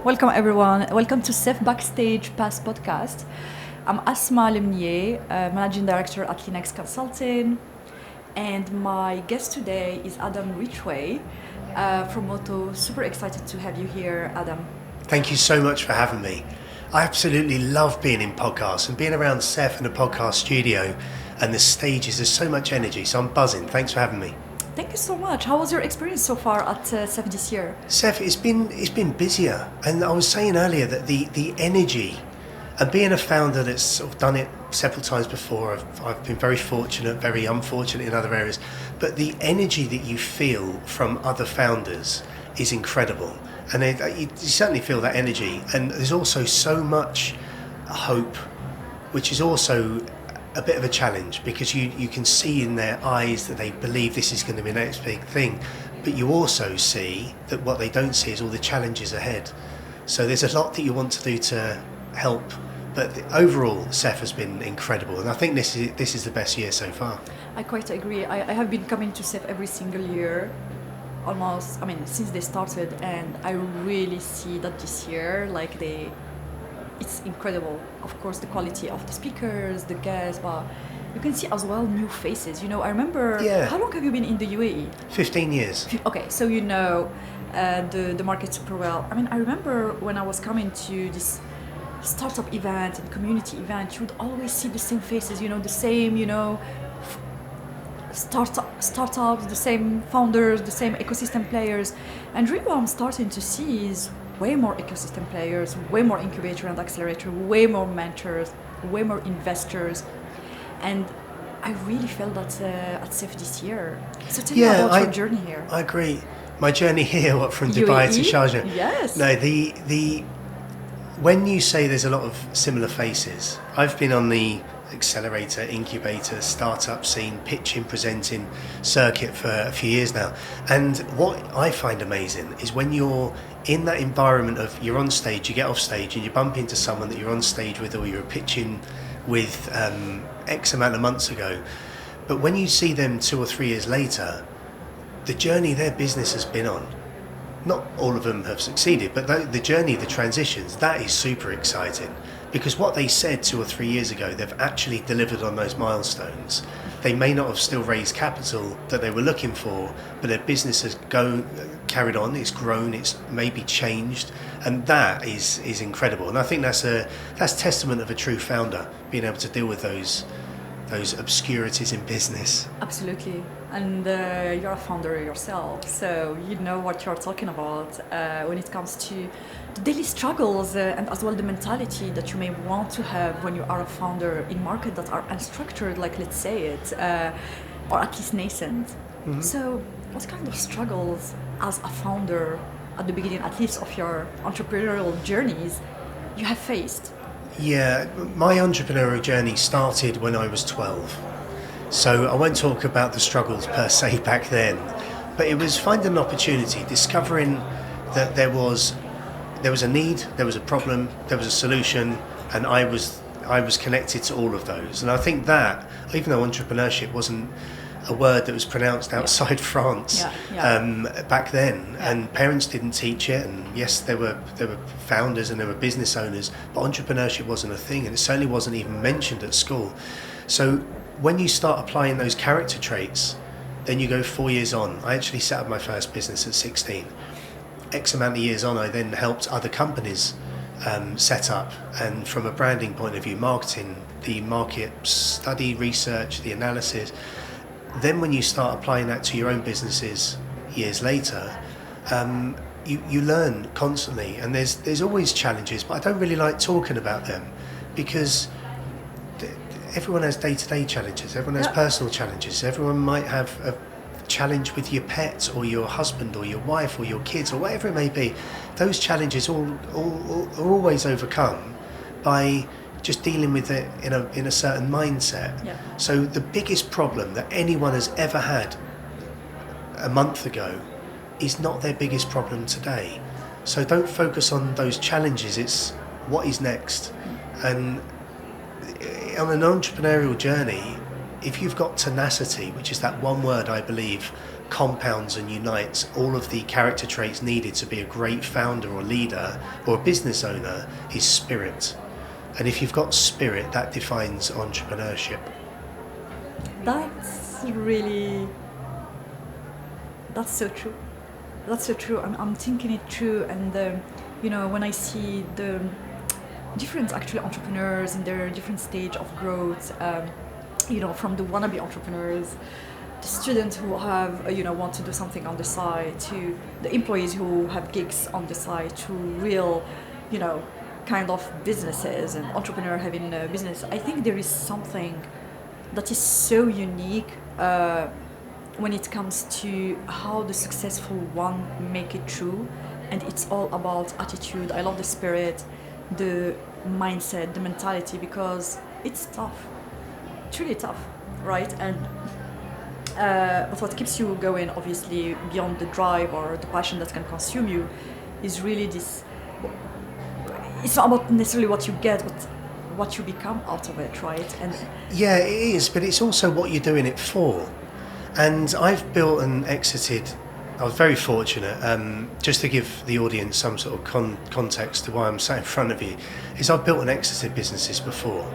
Welcome everyone. Welcome to Safe Backstage Pass podcast. I'm Asma Lemnier, Managing Director at Linux Consulting. And my guest today is Adam Ridgeway from Moto. Super excited to have you here, Adam. Thank you so much for having me. I absolutely love being in podcasts and being around Seth in a podcast studio and the stages. There's so much energy, so I'm buzzing. Thanks for having me. Thank you so much. How was your experience so far at Seth this year? Seth, it's been busier, and I was saying earlier that the energy, and being a founder that's sort of done it several times before, I've been very fortunate, very unfortunate in other areas, but the energy that you feel from other founders is incredible, and you certainly feel that energy. And there's also so much hope, which is also a bit of a challenge, because you can see in their eyes that they believe this is going to be the next big thing, but you also see that what they don't see is all the challenges ahead. So there's a lot that you want to do to help, but overall Seth has been incredible, and I think this is the best year so far. I quite agree. I have been coming to Seth every single year, almost, since they started, and I really see that this year, it's incredible. Of course, the quality of the speakers, the guests, but you can see as well new faces. I remember, How long have you been in the UAE? 15 years. Okay, so the market super well. I remember when I was coming to this startup event and community event, you would always see the same faces, the same, startups, the same founders, the same ecosystem players. And really what I'm starting to see is way more ecosystem players, way more incubator and accelerator, way more mentors, way more investors. And I really felt that at SIF this year. So tell me about your journey here. I agree. My journey here, from Dubai to Sharjah. Yes. No, when you say there's a lot of similar faces, I've been on the accelerator, incubator, startup scene, pitching, presenting circuit for a few years now. And what I find amazing is when you're in that environment of you're on stage, you get off stage and you bump into someone that you're on stage with or you're pitching with X amount of months ago. But when you see them 2 or 3 years later, the journey their business has been on, not all of them have succeeded, but the journey, the transitions, that is super exciting. Because what they said 2 or 3 years ago, they've actually delivered on those milestones. They may not have still raised capital that they were looking for, but their business has carried on, it's grown, it's maybe changed, and that is incredible. And I think that's testament of a true founder, being able to deal with those obscurities in business. Absolutely. And you're a founder yourself, so you know what you're talking about when it comes to the daily struggles and as well the mentality that you may want to have when you are a founder in markets that are unstructured, like let's say it, or at least nascent. Mm-hmm. So what kind of struggles as a founder at the beginning, at least of your entrepreneurial journeys, you have faced? Yeah, my entrepreneurial journey started when I was 12. So I won't talk about the struggles per se back then, but it was finding an opportunity, discovering that there was a need, there was a problem, there was a solution, and I was connected to all of those. And I think that, even though entrepreneurship wasn't a word that was pronounced outside France back then, and parents didn't teach it, and yes, there were founders and there were business owners, but entrepreneurship wasn't a thing, and it certainly wasn't even mentioned at school. So when you start applying those character traits, then you go 4 years on. I actually set up my first business at 16. X amount of years on, I then helped other companies set up, and from a branding point of view, marketing, the market study, research, the analysis. Then when you start applying that to your own businesses years later, you learn constantly, and there's always challenges, but I don't really like talking about them, because everyone has day-to-day challenges, everyone has personal challenges, everyone might have a challenge with your pet or your husband or your wife or your kids or whatever it may be. Those challenges are always overcome by just dealing with it in a certain mindset. Yeah. So the biggest problem that anyone has ever had a month ago is not their biggest problem today. So don't focus on those challenges, it's what is next. And on an entrepreneurial journey, if you've got tenacity, which is that one word I believe compounds and unites all of the character traits needed to be a great founder or leader or a business owner is spirit. And if you've got spirit, that defines entrepreneurship. That's so true. That's so true. I'm thinking it through, and when I see the different actually entrepreneurs in their different stage of growth, from the wannabe entrepreneurs, the students who have want to do something on the side, to the employees who have gigs on the side, to real kind of businesses and entrepreneur having a business. I think there is something that is so unique when it comes to how the successful one make it through, and it's all about attitude. I love the spirit, the mindset, the mentality, because it's tough, truly tough, right? And but what keeps you going, obviously, beyond the drive or the passion that can consume you, is really this. It's not about necessarily what you get, but what you become out of it, right? And yeah, it is, but it's also what you're doing it for. And I've built and exited. I was very fortunate. Just to give the audience some sort of context to why I'm sat in front of you, is I've built and exited businesses before,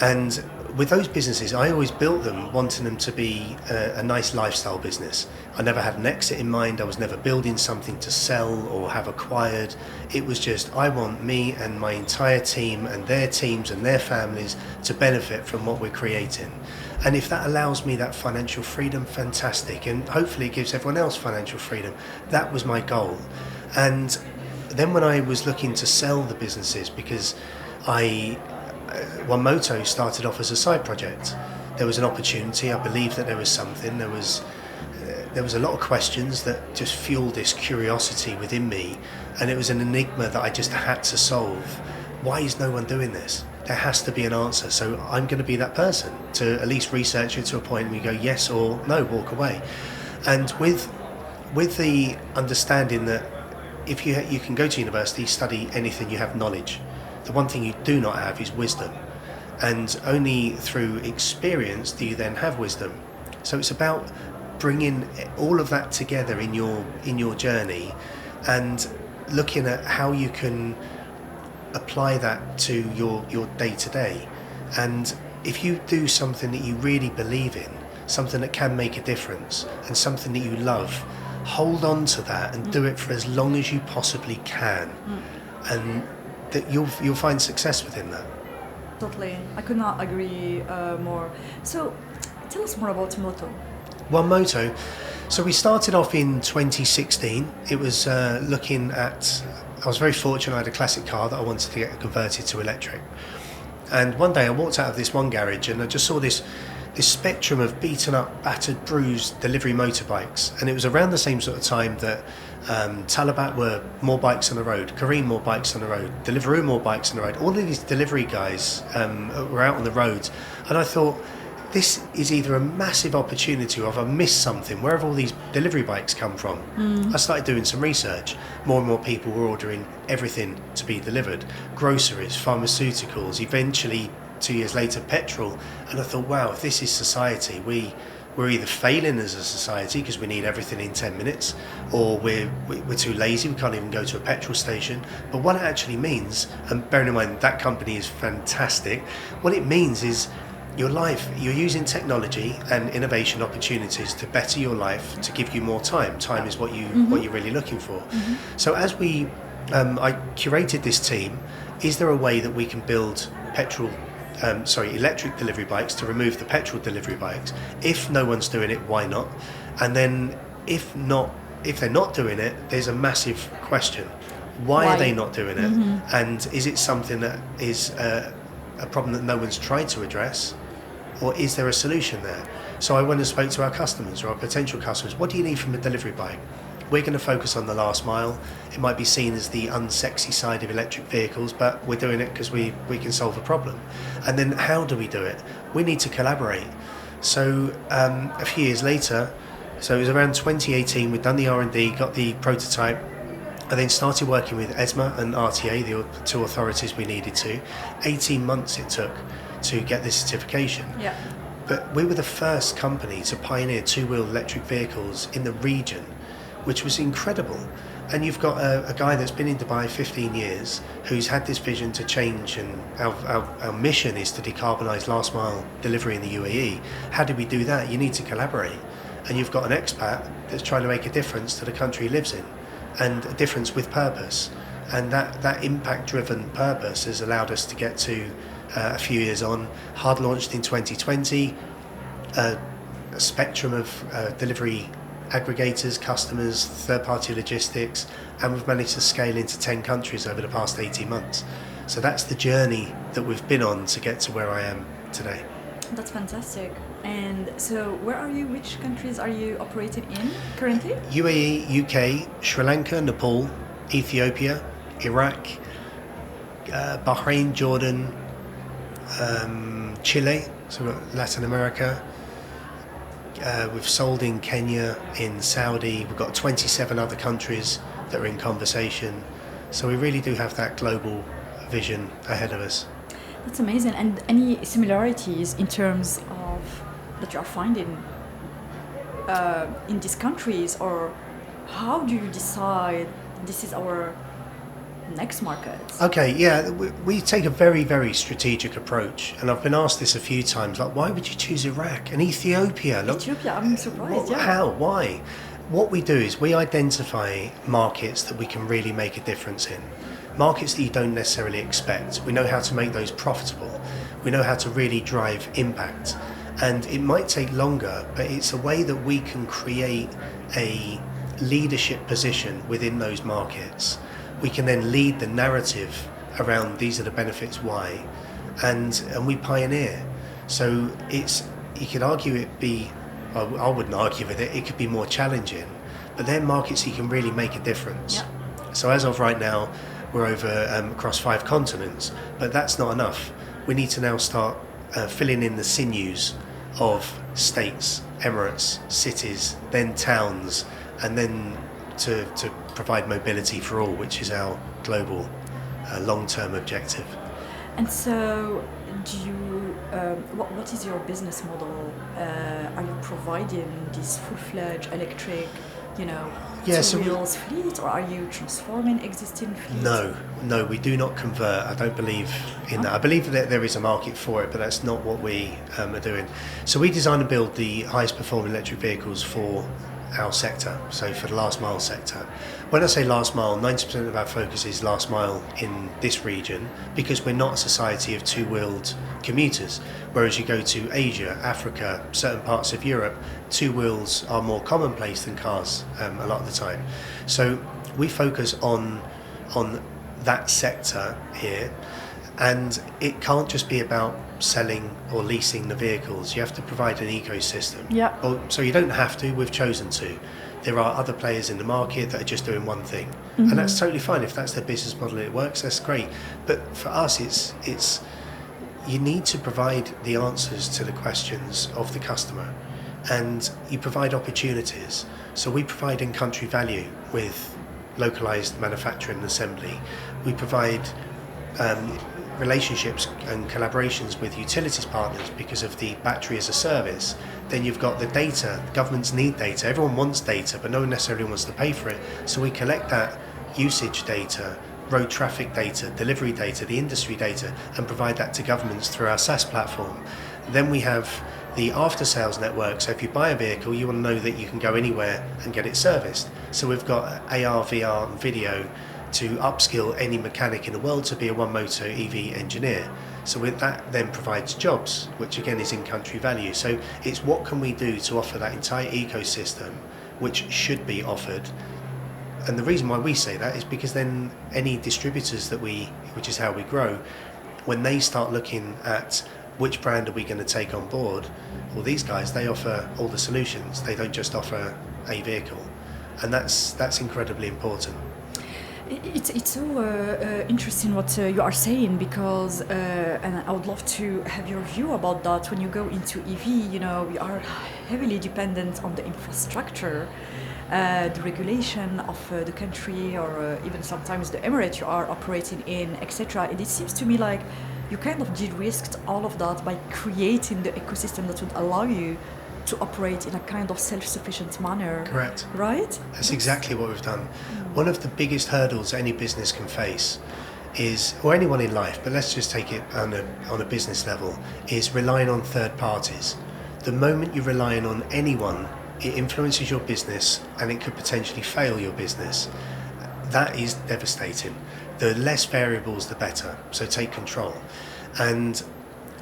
and with those businesses, I always built them wanting them to be a nice lifestyle business. I never had an exit in mind. I was never building something to sell or have acquired. It was just, I want me and my entire team and their teams and their families to benefit from what we're creating. And if that allows me that financial freedom, fantastic. And hopefully it gives everyone else financial freedom. That was my goal. And then when I was looking to sell the businesses, because One Moto started off as a side project. There was an opportunity. I believed that there was something. There was a lot of questions that just fueled this curiosity within me, and it was an enigma that I just had to solve. Why is no one doing this? There has to be an answer. So I'm going to be that person to at least research it to a point where you go yes or no, walk away. And with the understanding that if you can go to university, study anything, you have knowledge. The one thing you do not have is wisdom, and only through experience do you then have wisdom. So it's about bringing all of that together in your journey, and looking at how you can apply that to your day to day. And if you do something that you really believe in, something that can make a difference, and something that you love, hold on to that and do it for as long as you possibly can, and that you'll find success within that. Totally, I could not agree more. So, tell us more about Moto. One Moto. So we started off in 2016. It was looking at. I was very fortunate. I had a classic car that I wanted to get converted to electric. And one day I walked out of this one garage and I just saw this spectrum of beaten up, battered, bruised delivery motorbikes. And it was around the same sort of time that Talabat were more bikes on the road, Kareem more bikes on the road, Deliveroo more bikes on the road. All of these delivery guys were out on the roads, and I thought, this is either a massive opportunity or if I missed something. Where have all these delivery bikes come from? I started doing some research. More and more people were ordering everything to be delivered. Groceries, pharmaceuticals, eventually 2 years later petrol. And I thought, wow, if this is society, we're either failing as a society because we need everything in 10 minutes, or we're too lazy, we can't even go to a petrol station. But what it actually means, and bearing in mind that company is fantastic, what it means is your life, you're using technology and innovation opportunities to better your life, to give you more time. Time is what you're really looking for. So as I curated this team, is there a way that we can build electric delivery bikes to remove the petrol delivery bikes? If no one's doing it, why not? And then if they're not doing it, there's a massive question. Why are they not doing it? And is it something that is a problem that no one's tried to address, or is there a solution there? So I went and spoke to our customers or our potential customers. What do you need from a delivery bike? We're going to focus on the last mile. It might be seen as the unsexy side of electric vehicles, but we're doing it because we can solve a problem. And then how do we do it? We need to collaborate. So a few years later, so it was around 2018, we'd done the R&D, got the prototype, and then started working with ESMA and RTA, the two authorities we needed to. 18 months it took to get this certification. But we were the first company to pioneer two-wheel electric vehicles in the region, which was incredible. And you've got a guy that's been in Dubai 15 years who's had this vision to change, and our mission is to decarbonise last mile delivery in the UAE. How do we do that? You need to collaborate. And you've got an expat that's trying to make a difference to the country he lives in, and a difference with purpose. And that impact-driven purpose has allowed us to get to a few years on, hard launched in 2020, a spectrum of delivery aggregators, customers, third-party logistics, and we've managed to scale into 10 countries over the past 18 months. So that's the journey that we've been on to get to where I am today. That's fantastic. And so where are you? Which countries are you operating in currently? UAE, UK, Sri Lanka, Nepal, Ethiopia, Iraq, Bahrain, Jordan, Chile, so Latin America. We've sold in Kenya, in Saudi. We've got 27 other countries that are in conversation. So we really do have that global vision ahead of us. That's amazing. And any similarities in terms of that you are finding in these countries, or how do you decide this is our next market? Okay, yeah, we take a very, very strategic approach, and I've been asked this a few times, like, why would you choose Iraq and Ethiopia? Ethiopia, I'm surprised. How? Why? What we do is we identify markets that we can really make a difference in. Markets that you don't necessarily expect. We know how to make those profitable. We know how to really drive impact. And it might take longer, but it's a way that we can create a leadership position within those markets. We can then lead the narrative around these are the benefits why, and we pioneer. So you could argue I wouldn't argue with it, it could be more challenging, but they're markets you can really make a difference. Yeah. So as of right now, we're over across 5 continents, but that's not enough. We need to now start filling in the sinews of states, emirates, cities, then towns, and then to provide mobility for all, which is our global long-term objective. And so what is your business model? Are you providing this full-fledged electric, two-wheels fleet, or are you transforming existing fleet? No, we do not convert. I don't believe in that. I believe that there is a market for it, but that's not what we are doing. So we design and build the highest performing electric vehicles for our sector, so for the last mile sector. When I say last mile, 90% of our focus is last mile in this region, because we're not a society of two-wheeled commuters, whereas you go to Asia, Africa, certain parts of Europe, two wheels are more commonplace than cars a lot of the time. So we focus on that sector here, and it can't just be about selling or leasing the vehicles. You have to provide an ecosystem. Yeah. So you don't have to, we've chosen to. There are other players in the market that are just doing one thing. Mm-hmm. And that's totally fine. If that's their business model and it works, that's great. But for us, it's you need to provide the answers to the questions of the customer, and you provide opportunities. So we provide in-country value with localized manufacturing and assembly. We provide relationships and collaborations with utilities partners because of the battery as a service. Then you've got the data. Governments need data. Everyone wants data, but no one necessarily wants to pay for it. So we collect that usage data, road traffic data, delivery data, the industry data, and provide that to governments through our SaaS platform. Then we have the after-sales network. So if you buy a vehicle, you want to know that you can go anywhere and get it serviced. So we've got AR, VR, and video to upskill any mechanic in the world to be a One Moto EV engineer. So with that then provides jobs, which again is in-country value. So it's what can we do to offer that entire ecosystem, which should be offered. And the reason why we say that is because then any distributors which is how we grow, when they start looking at which brand are we going to take on board, well, these guys, they offer all the solutions. They don't just offer a vehicle. And that's incredibly important. It's so interesting what you are saying, because and I would love to have your view about that. When you go into EV, we are heavily dependent on the infrastructure, the regulation of the country, or even sometimes the emirate you are operating in, etc. And it seems to me like you kind of de-risked all of that by creating the ecosystem that would allow you to operate in a kind of self-sufficient manner. Correct. Right? That's exactly what we've done. One of the biggest hurdles any business can face is, or anyone in life, but let's just take it on a business level, is relying on third parties. The moment you're relying on anyone, it influences your business and it could potentially fail your business. That is devastating. The less variables, the better. So take control. And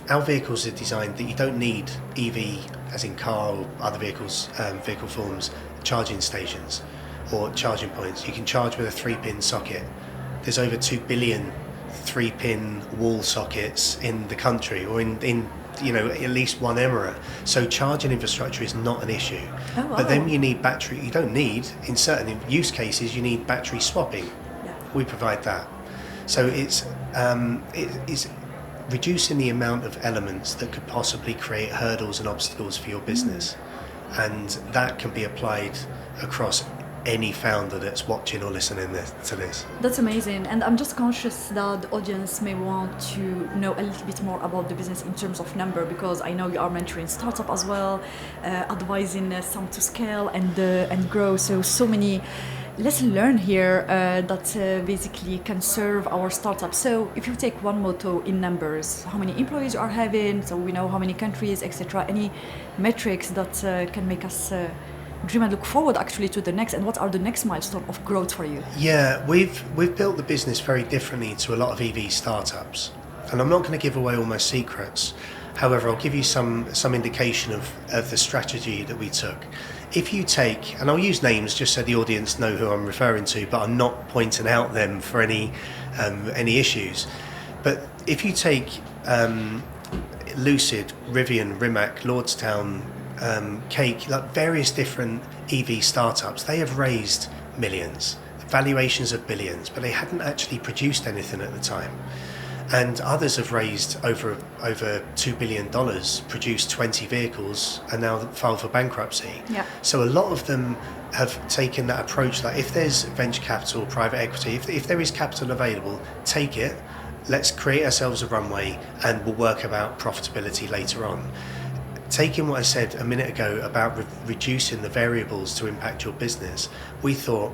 our vehicles are designed that you don't need EV, as in car or other vehicles, vehicle forms, charging stations or charging points. You can charge with a 3-pin socket. There's over 2 billion 3-pin wall sockets in the country, or in at least one emirate. So charging infrastructure is not an issue. Oh, wow. But then you need battery. You don't need, in certain use cases, you need battery swapping. Yeah. We provide that. So it's reducing the amount of elements that could possibly create hurdles and obstacles for your business. And that can be applied across any founder that's watching or listening to this. That's amazing, and I'm just conscious that the audience may want to know a little bit more about the business in terms of number, because I know you are mentoring startup as well, advising some to scale and grow. So many lessons learned here that basically can serve our startup. So if you take One Moto in numbers, how many employees you are having, so we know how many countries, etc. Any metrics that can make us dream and look forward actually to the next, and what are the next milestone of growth for you? Yeah, we've built the business very differently to a lot of EV startups, and I'm not going to give away all my secrets. However, I'll give you some indication of the strategy that we took. If you take, and I'll use names just so the audience know who I'm referring to, but I'm not pointing out them for any issues. But if you take Lucid, Rivian, Rimac, Lordstown, Cake, like various different EV startups, they have raised millions, valuations of billions, but they hadn't actually produced anything at the time. And others have raised over $2 billion, produced 20 vehicles, and now filed for bankruptcy. Yeah. So a lot of them have taken that approach that if there's venture capital, private equity, if there is capital available, take it, let's create ourselves a runway, and we'll work about profitability later on. Taking what I said a minute ago about reducing the variables to impact your business, we thought,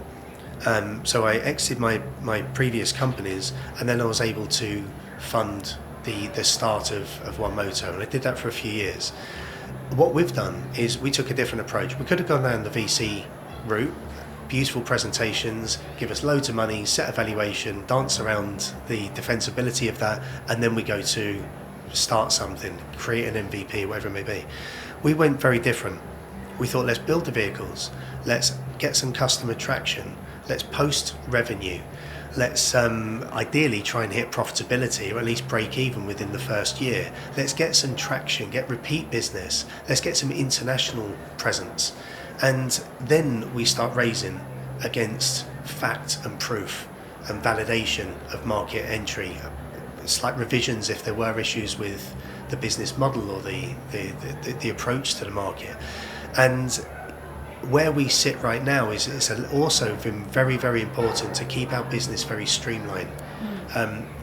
so I exited my previous companies, and then I was able to fund the start of One Moto, and I did that for a few years. What we've done is we took a different approach. We could have gone down the VC route, beautiful presentations, give us loads of money, set a valuation, dance around the defensibility of that, and then we go to start something, create an MVP, whatever it may be. We went very different. We thought, let's build the vehicles, let's get some customer traction, let's post revenue, let's ideally try and hit profitability, or at least break even within the first year. Let's get some traction, get repeat business, let's get some international presence. And then we start raising against fact and proof and validation of market entry, slight revisions if there were issues with the business model or the approach to the market. And where we sit right now is it's also been very, very important to keep our business very streamlined.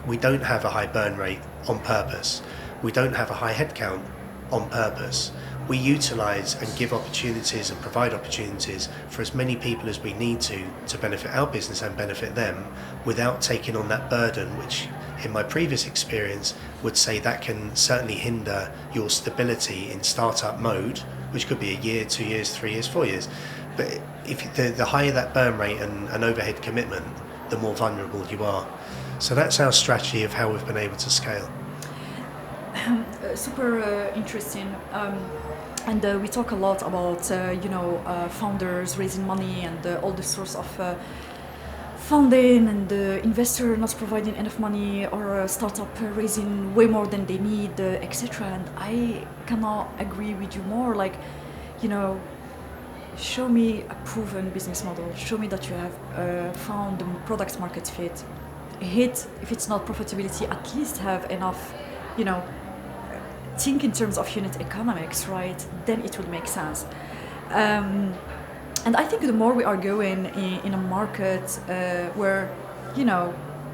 We don't have a high burn rate on purpose. We don't have a high headcount on purpose. We utilise and give opportunities and provide opportunities for as many people as we need to benefit our business and benefit them, without taking on that burden, which in my previous experience would say that can certainly hinder your stability in startup mode, which could be a year, 2 years, 3 years, 4 years. But if the higher that burn rate and overhead commitment, the more vulnerable you are. So that's our strategy of how we've been able to scale. Super interesting. And we talk a lot about founders raising money and all the sorts of funding, and the investor not providing enough money, or a startup raising way more than they need, etc. And I cannot agree with you more. Like, show me a proven business model. Show me that you have found the product market fit. Hit, if it's not profitability, at least have enough, think in terms of unit economics, right? Then it will make sense. And I think the more we are going in a market where,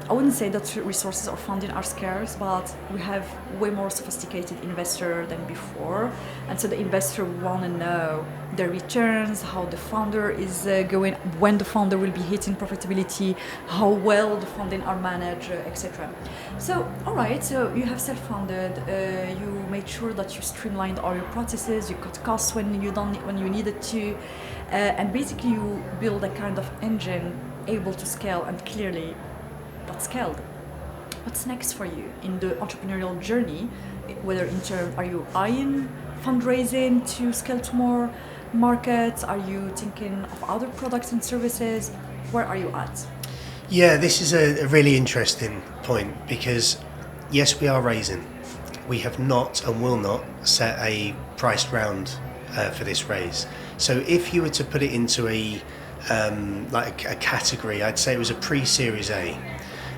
I wouldn't say that resources or funding are scarce, but we have way more sophisticated investor than before. And so the investor want to know the returns, how the founder is going, when the founder will be hitting profitability, how well the funding are managed, etc. So, all right, so you have self-funded, you made sure that you streamlined all your processes, you cut costs when you needed to, and basically you build a kind of engine able to scale, and clearly that scaled. What's next for you in the entrepreneurial journey? Whether in terms, are you eyeing fundraising to scale to more markets? Are you thinking of other products and services? Where are you at? Yeah, this is a really interesting point because yes, we are raising. We have not and will not set a priced round for this raise. So if you were to put it into a category, I'd say it was a pre-Series A.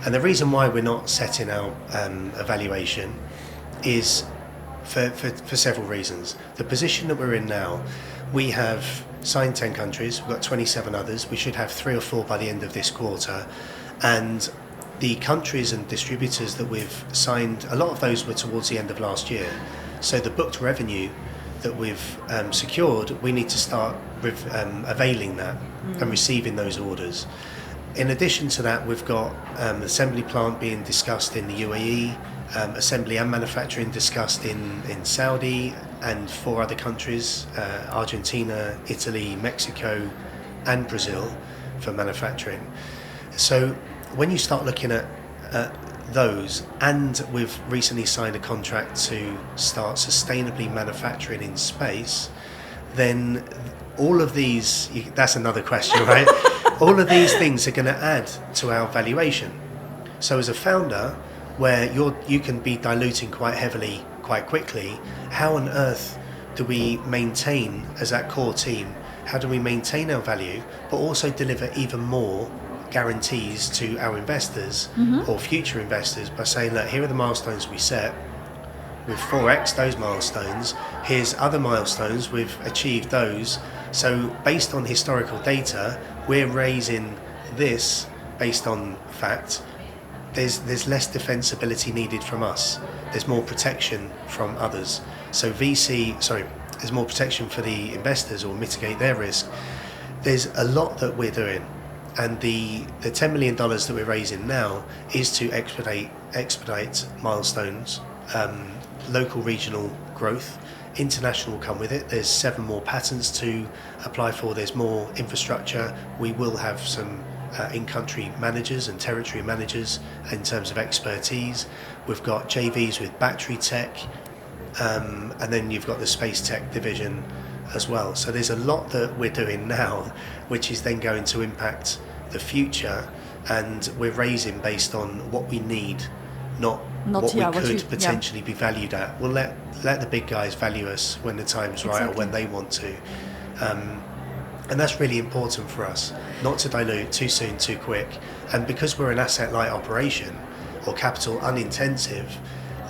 And the reason why we're not setting our evaluation is for several reasons. The position that we're in now, we have signed 10 countries, we've got 27 others, we should have 3 or 4 by the end of this quarter. And the countries and distributors that we've signed, a lot of those were towards the end of last year. So the booked revenue that we've secured, we need to start with availing that and receiving those orders. In addition to that, we've got assembly plant being discussed in the UAE, assembly and manufacturing discussed in Saudi and 4 other countries, Argentina, Italy, Mexico and Brazil for manufacturing. So when you start looking at those, and we've recently signed a contract to start sustainably manufacturing in space, then all of these, that's another question, right? All of these things are going to add to our valuation. So as a founder, where you can be diluting quite heavily, quite quickly, how on earth do we maintain, as that core team, how do we maintain our value, but also deliver even more guarantees to our investors or future investors by saying, look, here are the milestones we set. We've 4x those milestones. Here's other milestones, we've achieved those. So based on historical data, we're raising this based on fact. There's less defensibility needed from us. There's more protection from others. So there's more protection for the investors or mitigate their risk. There's a lot that we're doing. And the $10 million that we're raising now is to expedite milestones, local, regional growth. International will come with it. There's 7 more patents to apply for. There's more infrastructure. We will have some in-country managers and territory managers in terms of expertise. We've got JVs with battery tech, and then you've got the space tech division as well. So there's a lot that we're doing now, which is then going to impact the future, and we're raising based on what we need, not what we could potentially be valued at. We'll let the big guys value us when the time's right or when they want to. And that's really important for us, not to dilute too soon, too quick. And because we're an asset-light operation or capital unintensive,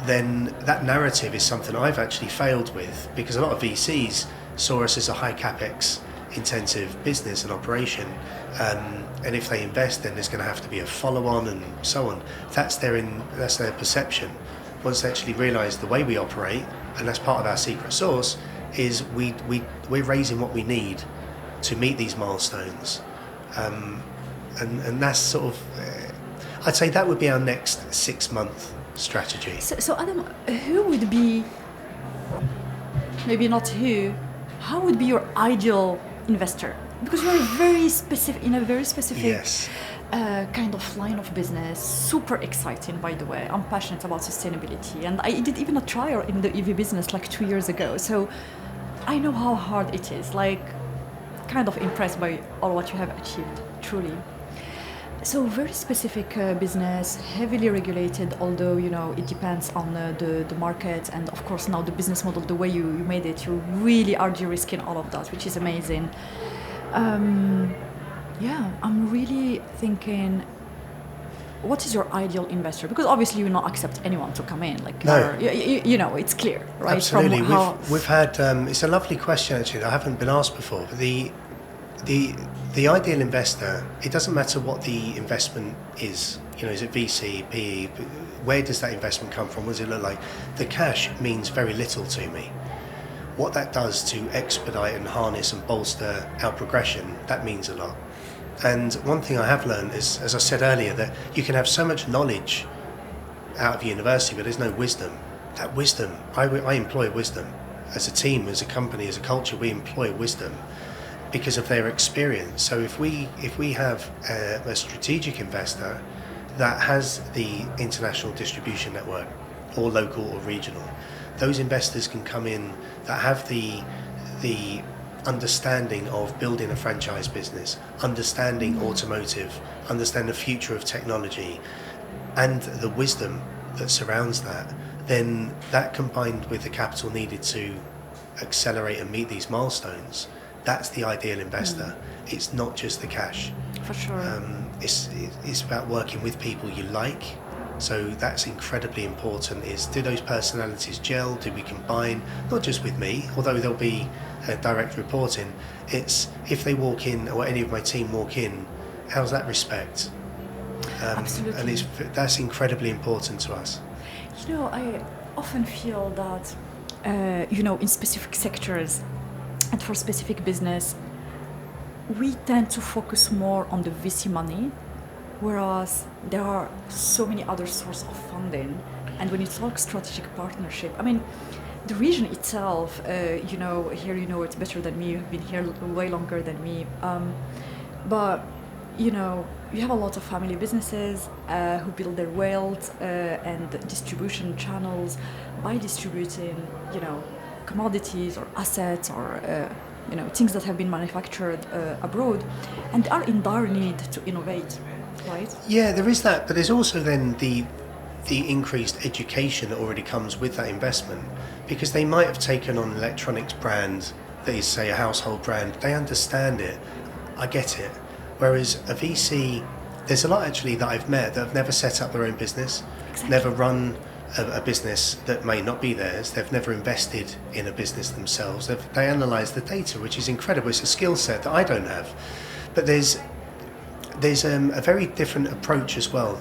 then that narrative is something I've actually failed with, because a lot of VCs saw us as a high capex intensive business and operation, and if they invest, then there's going to have to be a follow-on and so on. That's their perception. Once they actually realise the way we operate, and that's part of our secret sauce, is we're raising what we need to meet these milestones, and that's sort of I'd say that would be our next 6-month strategy. So Adam, who would be, maybe not who, how would be your ideal investor? Because you're very specific, in a very specific Yes. Kind of line of business. Super exciting, by the way. I'm passionate about sustainability, and I did even a trial in the EV business like 2 years ago. So I know how hard it is. Like, kind of impressed by all what you have achieved, truly. So very specific business, heavily regulated, although, you know, it depends on the market, and of course now the business model, the way you made it, you really are de-risking all of that, which is amazing. I'm really thinking, what is your ideal investor? Because obviously you will not accept anyone to come in. Like, no. you know, it's clear, right? Absolutely. We've had, it's a lovely question actually that I haven't been asked before. the ideal investor, it doesn't matter what the investment is. Is it VC, PE? Where does that investment come from? What does it look like? The cash means very little to me. What that does to expedite and harness and bolster our progression, that means a lot. And one thing I have learned is, as I said earlier, that you can have so much knowledge out of university, but there's no wisdom. That wisdom, I employ wisdom. As a team, as a company, as a culture, we employ wisdom because of their experience. So if we have a strategic investor that has the international distribution network, or local or regional, those investors can come in that have the understanding of building a franchise business, understanding automotive, understand the future of technology, and the wisdom that surrounds that. Then that, combined with the capital needed to accelerate and meet these milestones, that's the ideal investor. It's not just the cash. For sure. It's about working with people you like. So that's incredibly important. Do those personalities gel? Do we combine? Not just with me, although there'll be direct reporting. It's if they walk in, or any of my team walk in, how's that respect? Absolutely. And that's incredibly important to us. I often feel that, in specific sectors and for specific business, we tend to focus more on the VC money, whereas there are so many other sources of funding. And when you talk strategic partnership, the region itself, here it's better than me. You've been here way longer than me. But you have a lot of family businesses who build their wealth and distribution channels by distributing, commodities or assets or things that have been manufactured abroad, and are in dire need to innovate, right? Yeah, there is that, but there's also then the increased education that already comes with that investment, because they might have taken on an electronics brand that is, say, a household brand. They understand it. I get it. Whereas a VC, there's a lot actually that I've met that have never set up their own business, Exactly. never run a business that may not be theirs. They've never invested in a business themselves. They analyse the data, which is incredible. It's a skill set that I don't have. But there's a very different approach as well,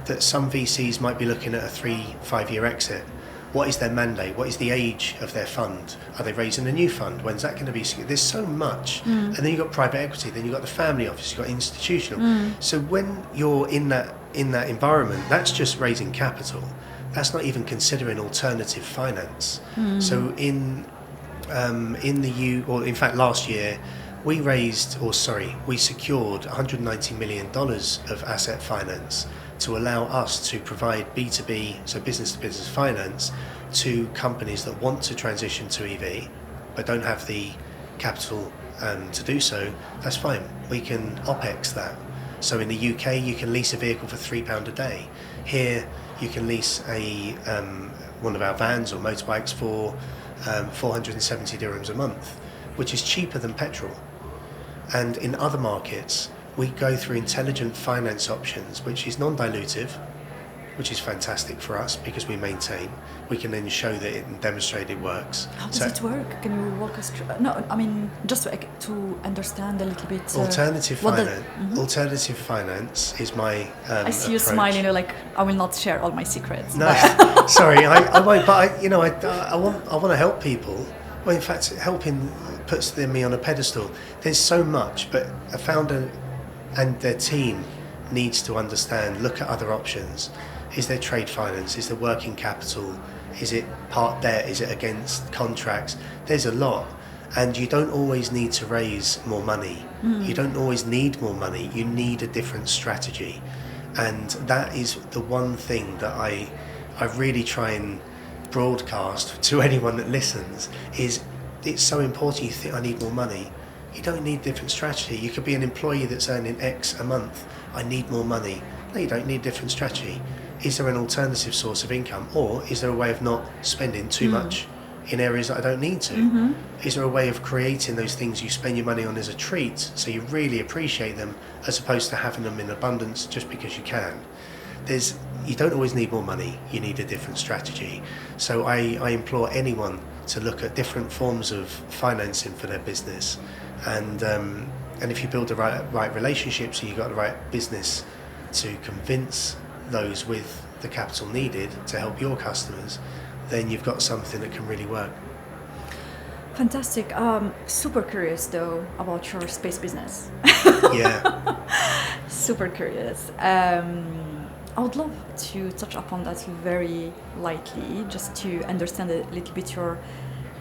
that some VCs might be looking at a 3-5 year exit. What is their mandate? What is the age of their fund? Are they raising a new fund? When's that going to be? There's so much. And then you've got private equity, then you've got the family office, you've got institutional. So when you're in that environment, that's just raising capital. That's not even considering alternative finance. So in last year, we secured $190 million of asset finance to allow us to provide B2B, so business-to-business finance, to companies that want to transition to EV but don't have the capital to do so. That's fine. We can OPEX that. So in the UK, you can lease a vehicle for £3 a day. Here, you can lease one of our vans or motorbikes for 470 dirhams a month, which is cheaper than petrol. And in other markets, we go through intelligent finance options, which is non-dilutive, which is fantastic for us because we maintain. We can then show that it and demonstrate it works. How does it work? Can you walk us through? No, just to understand a little bit. Alternative finance. Alternative finance is my I see you approach. smiling. You're like, I will not share all my secrets. No, sorry, I won't. But I want to help people. Well, in fact, helping puts me on a pedestal. There's so much, but a founder and their team needs to understand, look at other options. Is there trade finance? Is there working capital? Is it part debt? Is it against contracts? There's a lot. And you don't always need to raise more money. You don't always need more money. You need a different strategy. And that is the one thing that I really try and broadcast to anyone that listens, is it's so important. You think, I need more money. You don't need different strategy. You could be an employee that's earning X a month. I need more money. No, you don't need different strategy. Is there an alternative source of income, or is there a way of not spending too much in areas that I don't need to? Is there a way of creating those things you spend your money on as a treat, so you really appreciate them, as opposed to having them in abundance just because you can? You don't always need more money. You need a different strategy. So I implore anyone to look at different forms of financing for their business, and And if you build the right relationships, so you've got the right business to convince those with the capital needed to help your customers, then you've got something that can really work. Fantastic. Super curious though about your space business. Yeah. Super curious. I would love to touch upon that very lightly, just to understand a little bit your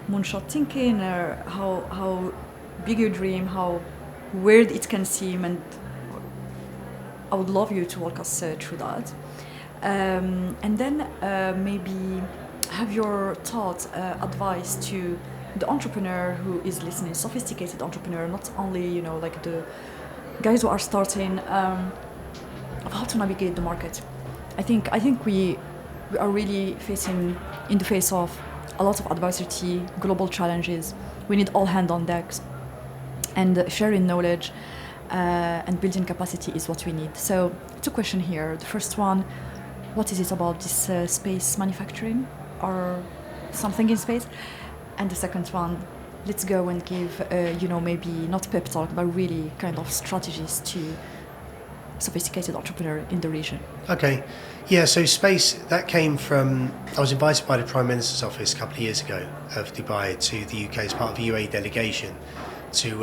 moonshot thinking, or how big your dream, how weird it can seem, and I would love you to walk us through that. And then maybe have your thoughts, advice to the entrepreneur who is listening, sophisticated entrepreneur, not only, like the guys who are starting, of how to navigate the market. I think we are really facing in the face of a lot of adversity, global challenges. We need all hands on deck, and sharing knowledge and building capacity is what we need. So 2 questions here. The first one, what is it about this space manufacturing or something in space? And the second one, let's go and give, maybe not pep talk, but really kind of strategies to sophisticated entrepreneur in the region. Okay. Yeah, so space, that came from, I was invited by the Prime Minister's office a couple of years ago of Dubai to the UK as part of the UAE delegation to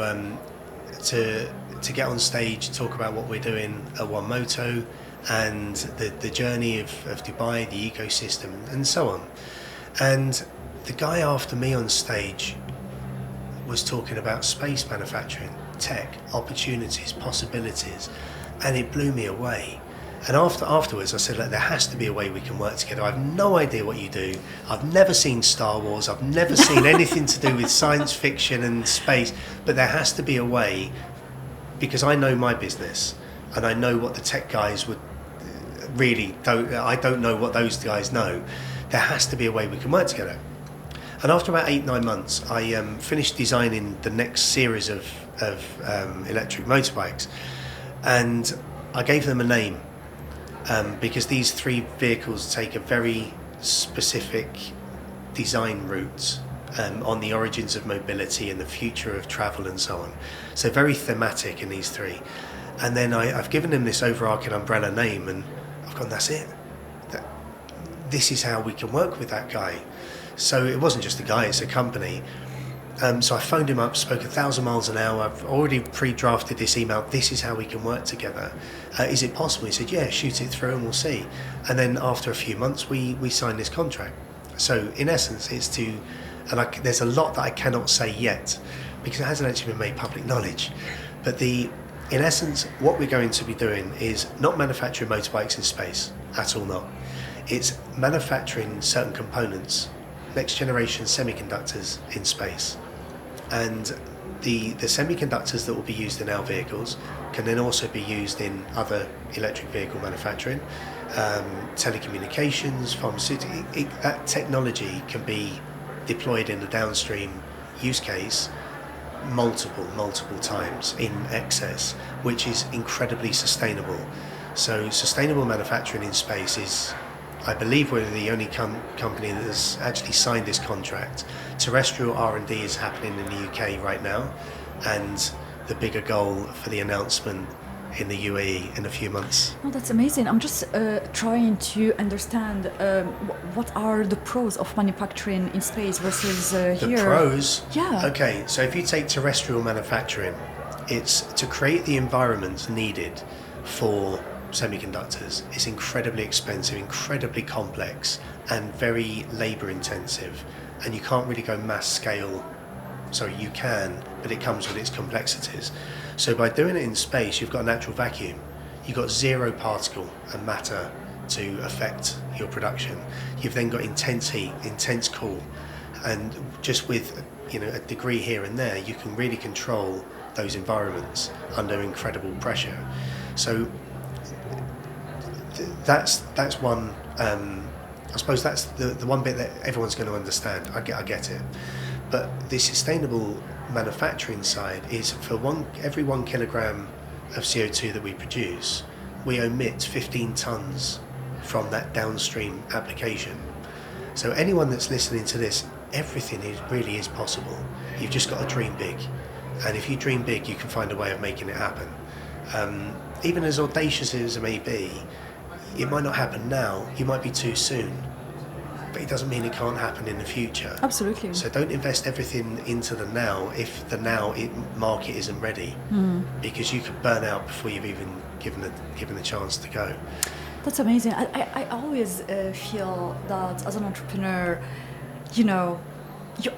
get on stage, talk about what we're doing at One Moto and the journey of Dubai, the ecosystem and so on. And the guy after me on stage was talking about space manufacturing, tech, opportunities, possibilities, and it blew me away. And afterwards I said, look, there has to be a way we can work together. I have no idea what you do. I've never seen Star Wars. I've never seen anything to do with science fiction and space, but there has to be a way, because I know my business and I know what the tech guys would I don't know what those guys know. There has to be a way we can work together. And after about 8-9 months, I finished designing the next series of electric motorbikes, and I gave them a name because these 3 vehicles take a very specific design route on the origins of mobility and the future of travel and so on. So very thematic in these 3. And then I've given them this overarching umbrella name, and I've gone, that's it. This is how we can work with that guy. So it wasn't just a guy, it's a company. So I phoned him up, spoke 1,000 miles an hour. I've already pre-drafted this email. This is how we can work together. Is it possible? He said, yeah, shoot it through and we'll see. And then after a few months, we signed this contract. So in essence, it's to, there's a lot that I cannot say yet because it hasn't actually been made public knowledge. But in essence, what we're going to be doing is not manufacturing motorbikes in space, at all not. It's manufacturing certain components, next generation semiconductors in space. And the semiconductors that will be used in our vehicles can then also be used in other electric vehicle manufacturing, telecommunications, pharmaceutical. That technology can be deployed in the downstream use case multiple times in excess, which is incredibly sustainable. So sustainable manufacturing in space is, I believe we're the only company that has actually signed this contract. Terrestrial R&D is happening in the UK right now, and the bigger goal for the announcement in the UAE in a few months. Oh, that's amazing. I'm just trying to understand what are the pros of manufacturing in space versus here. The pros? Yeah. Okay, so if you take terrestrial manufacturing, it's to create the environment needed for semiconductors. It's incredibly expensive, incredibly complex, and very labour intensive, and you can't really go mass scale. Sorry, you can, but it comes with its complexities. So by doing it in space, you've got a natural vacuum. You've got zero particle and matter to affect your production. You've then got intense heat, intense cool, and just with a degree here and there, you can really control those environments under incredible pressure. So that's one. I suppose that's the one bit that everyone's going to understand. I get it, but the sustainable manufacturing side is for every 1 kilogram of CO2 that we produce, we omit 15 tons from that downstream application. So anyone that's listening to this, everything really is possible. You've just got to dream big. And if you dream big, you can find a way of making it happen. Even as audacious as it may be, it might not happen now, you might be too soon, but it doesn't mean it can't happen in the future. Absolutely. So don't invest everything into the now if the market isn't ready, because you could burn out before you've even given the chance to go. That's amazing. I always feel that as an entrepreneur, you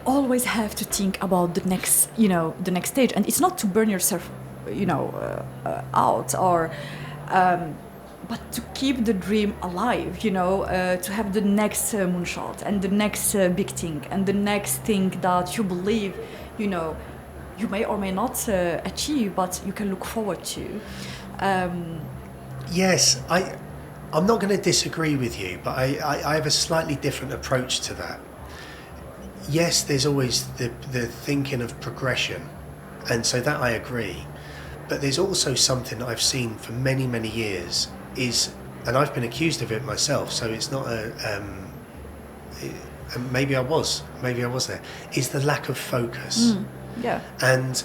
always have to think about the next stage, and it's not to burn yourself, out, or but to keep the dream alive, to have the next moonshot and the next big thing and the next thing that you believe, you may or may not achieve, but you can look forward to. Yes, I'm not going to disagree with you, but I have a slightly different approach to that. Yes, there's always the thinking of progression, and so that I agree. But there's also something that I've seen for many, many years and I've been accused of it myself, so it's not maybe I was there, is the lack of focus. Yeah. And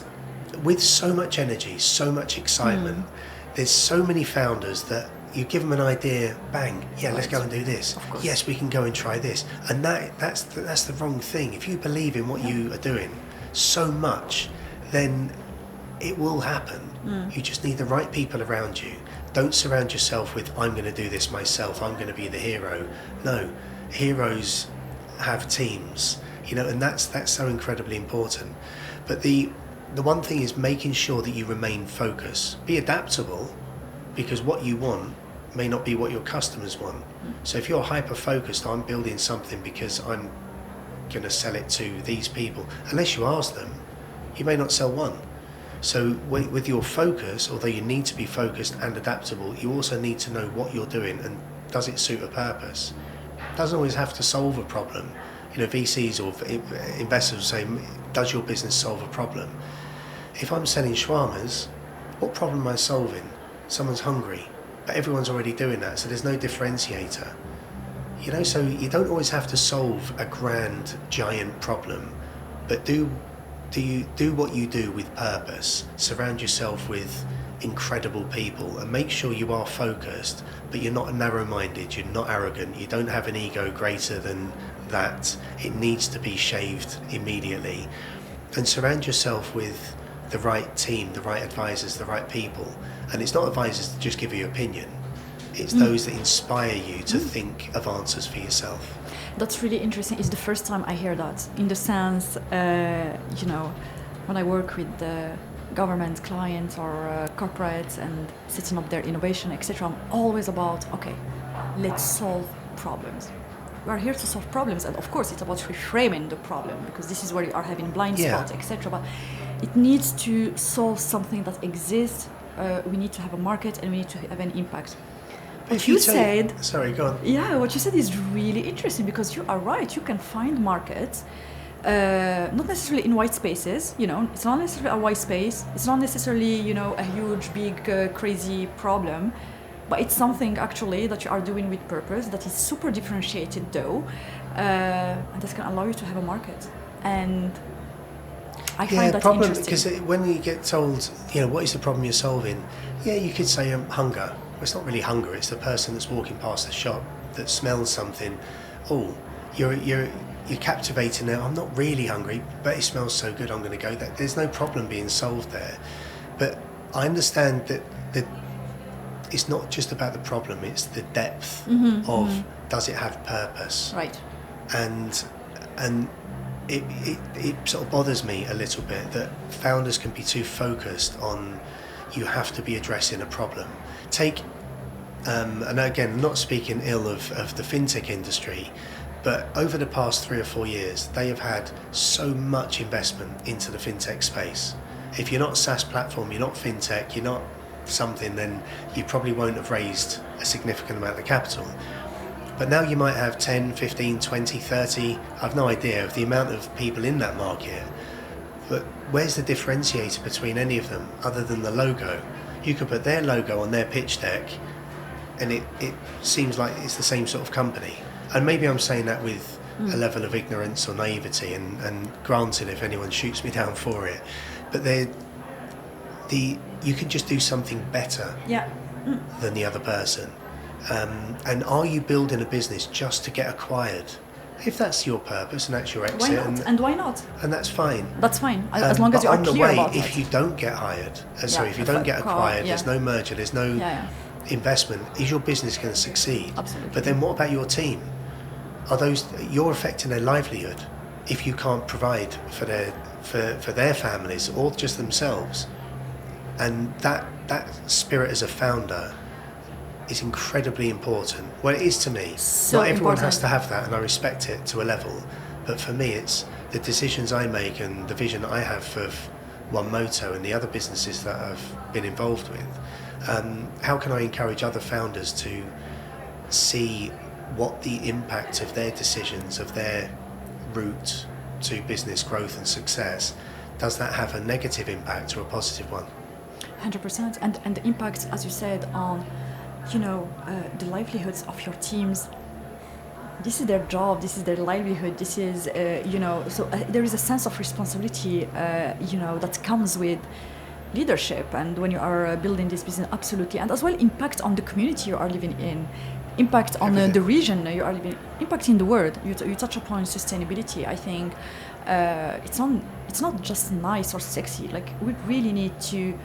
with so much energy, so much excitement, there's so many founders that you give them an idea, bang, yeah, let's go and do this. Yes, we can go and try this. And that's the wrong thing. If you believe in what you are doing so much, then it will happen. You just need the right people around you. Don't surround yourself with, I'm going to do this myself, I'm going to be the hero. No, heroes have teams, and that's so incredibly important. But the one thing is making sure that you remain focused. Be adaptable, because what you want may not be what your customers want. So if you're hyper-focused, I'm building something because I'm going to sell it to these people, unless you ask them, you may not sell one. So with your focus, although you need to be focused and adaptable, you also need to know what you're doing and does it suit a purpose. It doesn't always have to solve a problem. VCs or investors say, does your business solve a problem? If I'm selling shawarmas, what problem am I solving? Someone's hungry, but everyone's already doing that, so there's no differentiator. So you don't always have to solve a grand, giant problem, but do what you do with purpose. Surround yourself with incredible people and make sure you are focused, but you're not narrow-minded, you're not arrogant, you don't have an ego greater than that. It needs to be shaved immediately. And surround yourself with the right team, the right advisors, the right people. And it's not advisors that just give you opinion. It's those that inspire you to think of answers for yourself. That's really interesting. It's the first time I hear that. In the sense, when I work with the government clients or corporates and setting up their innovation, etc., I'm always about, okay, let's solve problems. We are here to solve problems, and of course, it's about reframing the problem, because this is where you are having blind spots, etc. But it needs to solve something that exists. We need to have a market, and we need to have an impact. What you said... Sorry, go on. Yeah, what you said is really interesting, because you are right. You can find markets, not necessarily in white spaces, it's not necessarily a white space. It's not necessarily, a huge, big, crazy problem, but it's something actually that you are doing with purpose that is super differentiated though, and that can allow you to have a market. And I find that problem, interesting. Because when you get told, what is the problem you're solving? Yeah, you could say hunger. Well, it's not really hunger, it's the person that's walking past the shop that smells something. Oh, you're captivating there. I'm not really hungry, but it smells so good, I'm going to go there. There's no problem being solved there. But I understand that it's not just about the problem, it's the depth of does it have purpose? Right. And it sort of bothers me a little bit that founders can be too focused on you have to be addressing a problem. And again, I'm not speaking ill of the fintech industry, but over the past 3 or 4 years, they have had so much investment into the fintech space. If you're not a SaaS platform, you're not fintech, you're not something, then you probably won't have raised a significant amount of capital. But now you might have 10, 15, 20, 30, I've no idea of the amount of people in that market. But where's the differentiator between any of them other than the logo? You could put their logo on their pitch deck and it seems like it's the same sort of company. And maybe I'm saying that with a level of ignorance or naivety, and granted if anyone shoots me down for it. but you can just do something better than the other person. And are you building a business just to get acquired? If that's your purpose and that's your exit, why not? And why not? And that's fine. That's fine, as long as you are clear about it. If you don't get hired, if you don't get acquired, there's no merger, there's no investment, is your business going to succeed? Absolutely. But then what about your team? You're affecting their livelihood if you can't provide for their families or just themselves. And that spirit as a founder is incredibly important. Well, it is to me. So not everyone important. has to have that, and I respect it to a level. But for me, it's the decisions I make and the vision that I have of One Moto and the other businesses that I've been involved with. How can I encourage other founders to see what the impact of their decisions, of their route to business growth and success, does that have a negative impact or a positive one? 100%. And the impact, as you said, on the livelihoods of your teams. This is their job, this is their livelihood, this is, so there is a sense of responsibility, that comes with leadership, and when you are building this business, absolutely. And as well, impact on the community you are living in, impact on the region you are living in, impact in the world. You touch upon sustainability. I think it's not just nice or sexy. Like, we really need to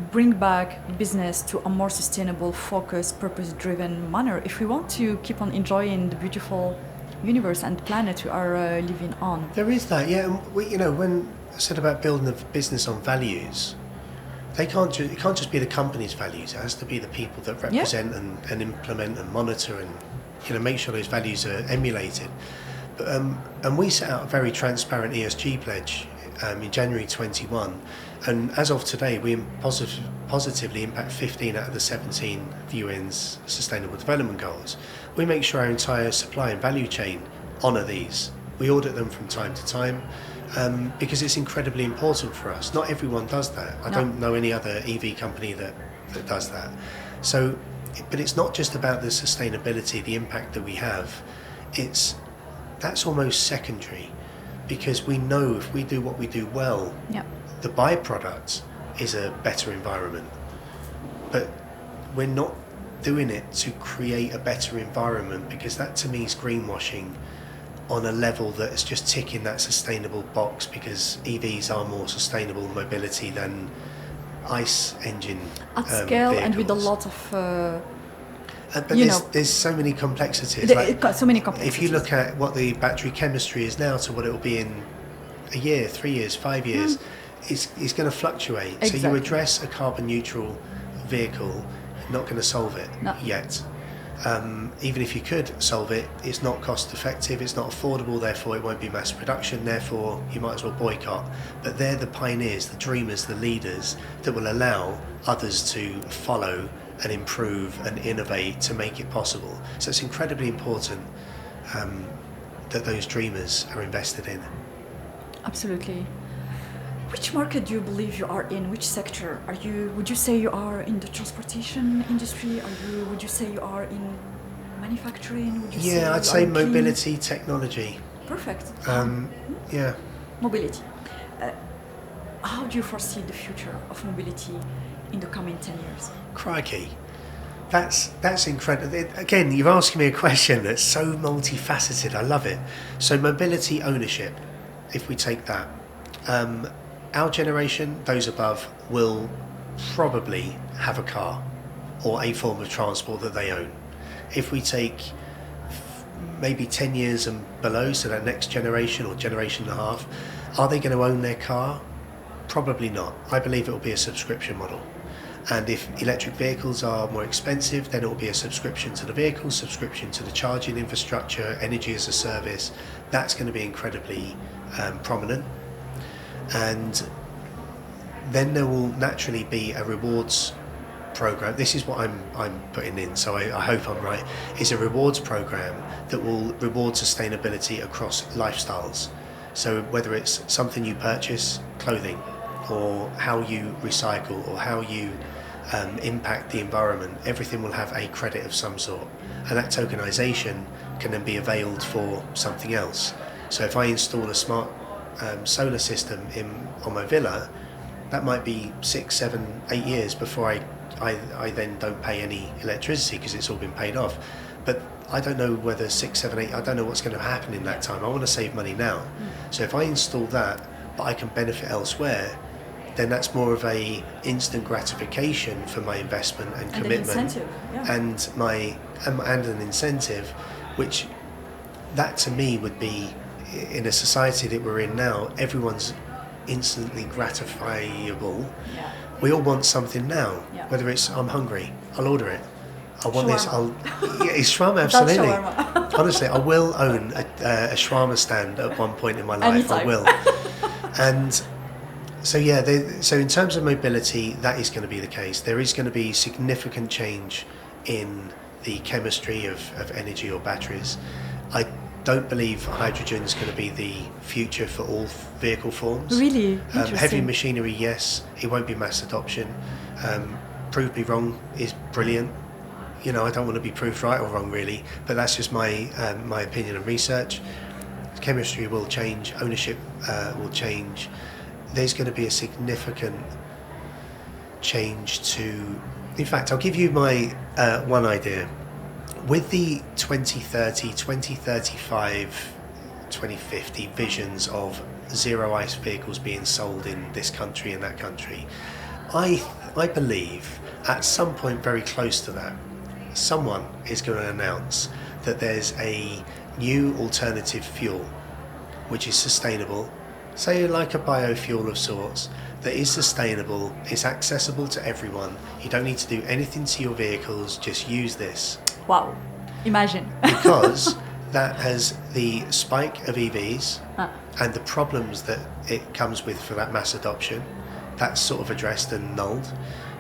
bring back business to a more sustainable, focused, purpose-driven manner if we want to keep on enjoying the beautiful universe and planet we are living on. There is that, yeah. And when I said about building a business on values, it can't just be the company's values. It has to be the people that represent and implement and monitor and make sure those values are emulated. But and we set out a very transparent ESG pledge in January 21. And as of today, we positively impact 15 out of the 17 of the UN's Sustainable Development Goals. We make sure our entire supply and value chain honour these. We audit them from time to time because it's incredibly important for us. Not everyone does that. I don't know any other EV company that does that. So, but it's not just about the sustainability, the impact that we have. That's almost secondary, because we know if we do what we do well, the byproduct is a better environment. But we're not doing it to create a better environment, because that to me is greenwashing on a level that is just ticking that sustainable box, because EVs are more sustainable mobility than ICE engine at scale vehicles. And with a lot of but there's so many complexities. So many complexities. If you look at what the battery chemistry is now to what it will be in a year, 3 years, 5 years, it's going to fluctuate. Exactly. So you address a carbon neutral vehicle, not going to solve it yet. Even if you could solve it, it's not cost effective, it's not affordable, therefore it won't be mass production, therefore you might as well boycott. But they're the pioneers, the dreamers, the leaders that will allow others to follow and improve and innovate to make it possible. So it's incredibly important that those dreamers are invested in. Absolutely. Which market do you believe you are in? Which sector are you? Would you say you are in the transportation industry? Would you say you are in manufacturing? I'd say mobility, technology. Perfect. Yeah. Mobility. How do you foresee the future of mobility in the coming 10 years? Crikey. That's incredible. Again, you've asked me a question that's so multifaceted. I love it. So mobility ownership, if we take that. Our generation, those above, will probably have a car or a form of transport that they own. If we take maybe 10 years and below, so that next generation or generation and a half, are they going to own their car? Probably not. I believe it will be a subscription model. And if electric vehicles are more expensive, then it will be a subscription to the vehicle, subscription to the charging infrastructure, energy as a service. That's going to be incredibly prominent. And then there will naturally be a rewards program. This is what I'm putting in, so I hope I'm right. Is a rewards program that will reward sustainability across lifestyles. So whether it's something you purchase, clothing, or how you recycle, or how you impact the environment, everything will have a credit of some sort, and that tokenization can then be availed for something else. So if I install a smart solar system on my villa, that might be 6, 7, 8 years before I then don't pay any electricity because it's all been paid off. But I don't know whether 6, 7, 8, I don't know what's going to happen in that time. I want to save money now. So if I install that, but I can benefit elsewhere, then that's more of a instant gratification for my investment and commitment, an incentive, and an incentive, which that to me would be, in a society that we're in now, everyone's instantly gratifiable. Yeah. We all want something now. Yeah. Whether it's I'm hungry, I'll order it. I want shawarma. this. It's shawarma, absolutely. Shawarma. Honestly, I will own a shawarma stand at one point in my life. Anytime. I will. And so so in terms of mobility, that is going to be the case. There is going to be significant change in the chemistry of energy or batteries. I don't believe hydrogen is going to be the future for all vehicle forms. Really? Interesting. Heavy machinery, yes. It won't be mass adoption. Prove me wrong is brilliant. You know, I don't want to be proved right or wrong really, but that's just my opinion and research. Chemistry will change, ownership will change. There's going to be a significant change to... In fact, I'll give you my one idea. With the 2030, 2035, 2050 visions of zero ICE vehicles being sold in this country and that country, I believe at some point very close to that, someone is going to announce that there's a new alternative fuel which is sustainable, say like a biofuel of sorts, that is sustainable, is accessible to everyone. You don't need to do anything to your vehicles, just use this. Wow, imagine. Because that has the spike of EVs and the problems that it comes with for that mass adoption, that's sort of addressed and nulled.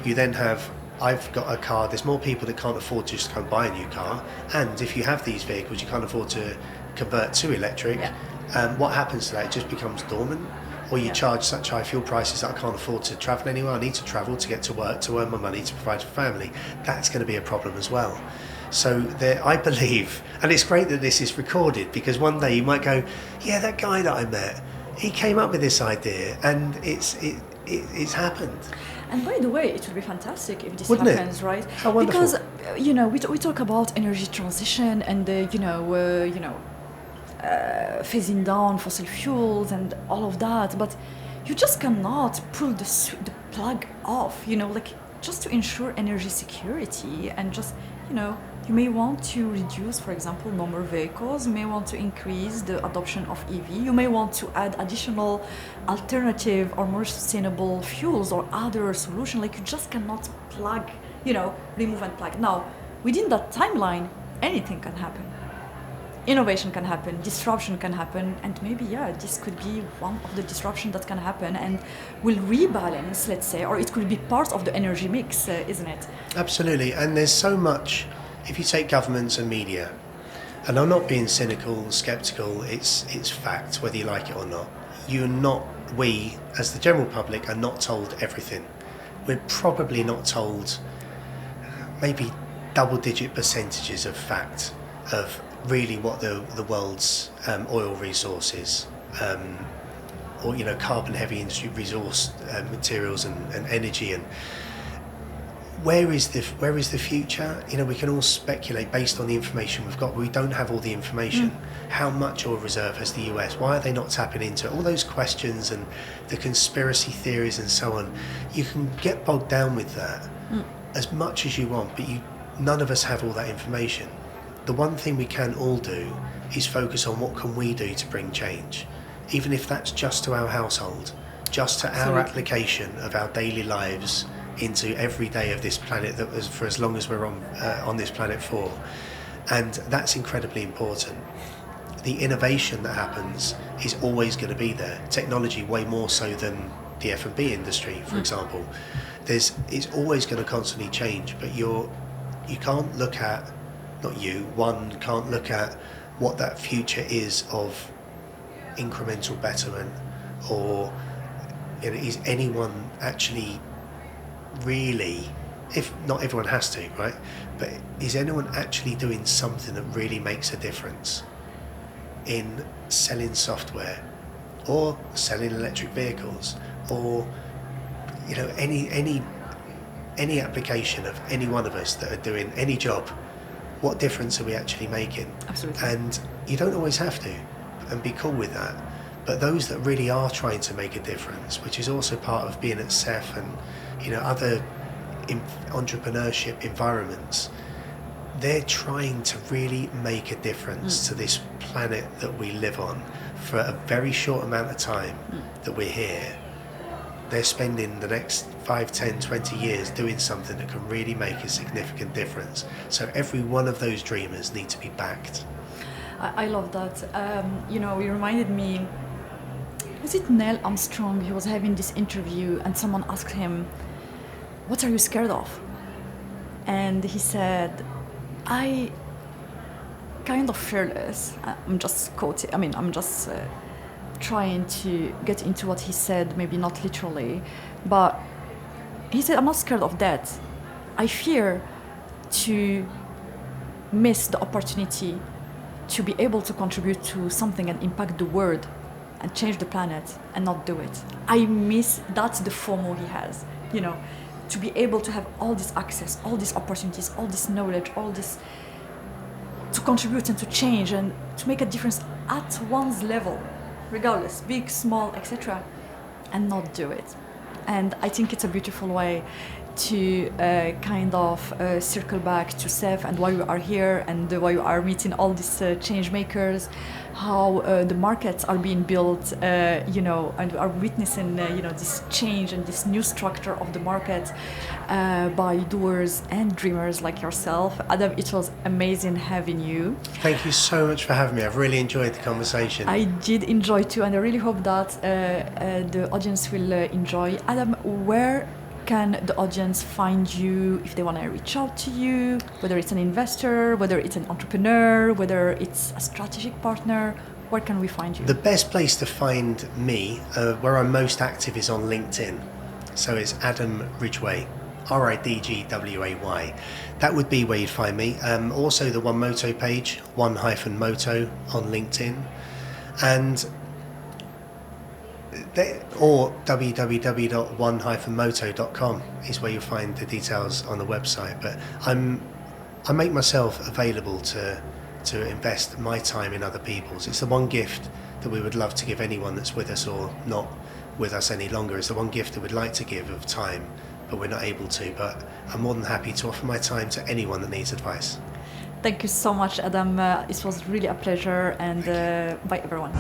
You then have, I've got a car, there's more people that can't afford to just go and buy a new car, and if you have these vehicles you can't afford to convert to electric. What happens to that? It just becomes dormant, or you charge such high fuel prices that I can't afford to travel anywhere. I need to travel to get to work, to earn my money, to provide for family. That's going to be a problem as well. So there, I believe, and it's great that this is recorded, because one day you might go, yeah, that guy that I met, he came up with this idea, and it's happened. And by the way, it would be fantastic if this Wouldn't happens, it? right? How wonderful. Because we talk about energy transition and phasing down fossil fuels and all of that, but you just cannot pull the plug off. Just to ensure energy security, and just you may want to reduce, for example, number of vehicles. You may want to increase the adoption of EV. You may want to add additional alternative or more sustainable fuels or other solutions. You just cannot remove and plug. Now, within that timeline, anything can happen. Innovation can happen, disruption can happen, and maybe, this could be one of the disruptions that can happen and will rebalance, let's say, or it could be part of the energy mix, isn't it? Absolutely, and there's so much. If you take governments and media, and I'm not being cynical, sceptical, it's fact, whether you like it or not. We, as the general public, are not told everything. We're probably not told maybe double-digit percentages of fact of really what the world's oil resources, or carbon-heavy industry resource materials and energy, and where is the future? We can all speculate based on the information we've got, but we don't have all the information. How much oil reserve has the US? Why are they not tapping into it? All those questions and the conspiracy theories and so on. You can get bogged down with that as much as you want, but none of us have all that information. The one thing we can all do is focus on what can we do to bring change, even if that's just to our household, just to our application of our daily lives into every day of this planet, that was for as long as we're on this planet for. And that's incredibly important. The innovation that happens is always going to be there. Technology way more so than the F&B industry, for example. It's always going to constantly change, but you can't look at, one can't look at what that future is of incremental betterment, or is anyone actually really, if not everyone has to, right? But is anyone actually doing something that really makes a difference in selling software, or selling electric vehicles, or any application of any one of us that are doing any job, what difference are we actually making? Absolutely. And you don't always have to, and be cool with that. But those that really are trying to make a difference, which is also part of being at CEF and other entrepreneurship environments, they're trying to really make a difference to this planet that we live on for a very short amount of time that we're here. They're spending the next 5, 10, 20 years doing something that can really make a significant difference. So every one of those dreamers need to be backed. I love that. You reminded me, was it Neil Armstrong? He was having this interview and someone asked him, what are you scared of? And he said, I kind of fearless. I'm just quoting, I'm just trying to get into what he said, maybe not literally, but he said, I'm not scared of that. I fear to miss the opportunity to be able to contribute to something and impact the world and change the planet and not do it. I miss, that's the FOMO he has, to be able to have all this access, all these opportunities, all this knowledge, all this, to contribute and to change and to make a difference at one's level, regardless, big, small, etc., and not do it. And I think it's a beautiful way to circle back to CEF and why we are here and why we are meeting all these change makers, how the markets are being built, and we are witnessing, this change and this new structure of the market by doers and dreamers like yourself. Adam, it was amazing having you. Thank you so much for having me. I've really enjoyed the conversation. I did enjoy too, and I really hope that the audience will enjoy. Adam, where can the audience find you if they want to reach out to you, whether it's an investor, whether it's an entrepreneur, whether it's a strategic partner? Where can we find you? The best place to find me, where I'm most active, is on LinkedIn. So it's Adam Ridgeway, Ridgway. That would be where you'd find me. Also the One Moto page, One-Moto on LinkedIn. And or www.one-moto.com is where you'll find the details on the website. But I make myself available to invest my time in other people's. It's the one gift that we would love to give anyone that's with us or not with us any longer. It's the one gift that we'd like to give of time, but we're not able to. But I'm more than happy to offer my time to anyone that needs advice. Thank you so much, Adam. It was really a pleasure, and bye everyone.